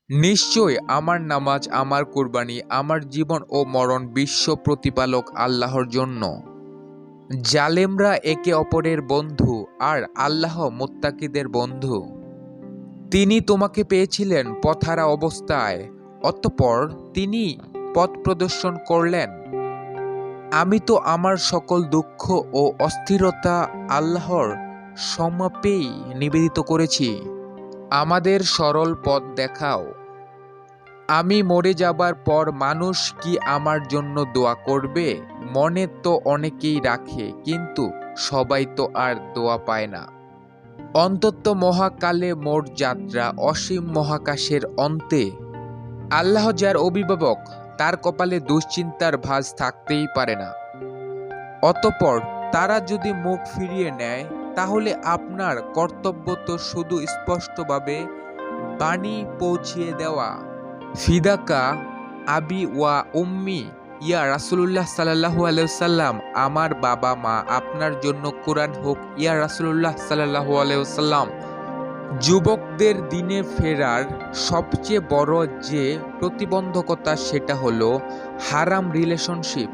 নিশ্চয় আমার নামাজ, আমার কুরবানি, আমার জীবন ও মরণ বিশ্ব প্রতিপালক আল্লাহর জন্য। জালেমরা একে অপরের বন্ধু, আর আল্লাহ মুত্তাকিদের বন্ধু। তিনি তোমাকে পেয়েছিলেন পথহারা অবস্থায়, অতঃপর তিনি পথ প্রদর্শন করলেন। আমি তো আমার সকল দুঃখ ও অস্থিরতা আল্লাহর সমীপেই নিবেদিত করেছি। আমাদের সরল পথ দেখাও। আমি মরে যাবার পর মানুষ কি আমার জন্য দোয়া করবে? মনে তো অনেকেই রাখে, কিন্তু সবাই তো আর দোয়া পায় না। অন্তত মহাকালে মোর যাত্রা, অসীম মহাকাশের অন্তে। আল্লাহ যার অভিভাবক, তার কপালে দুশ্চিন্তার ভাঁজ থাকতেই পারে না। অতঃপর তারা যদি মুখ ফিরিয়ে নেয়, তাহলে আপনার কর্তব্য তো শুধু স্পষ্টভাবে বাণী পৌঁছিয়ে দেওয়া। ফিদাকা আবি ওয়া উম্মি ইয়া রাসূলুল্লাহ সাল্লাল্লাহু আলাইহি ওয়াসাল্লাম, আমার বাবা মা আপনার জন্য কোরআন হোক ইয়া রাসূলুল্লাহ সাল্লাল্লাহু আলাইহি ওয়াসাল্লাম। যুবকদের দিনে ফেরার সবচেয়ে বড় যে প্রতিবন্ধকতা, সেটা হলো হারাম রিলেশনশিপ।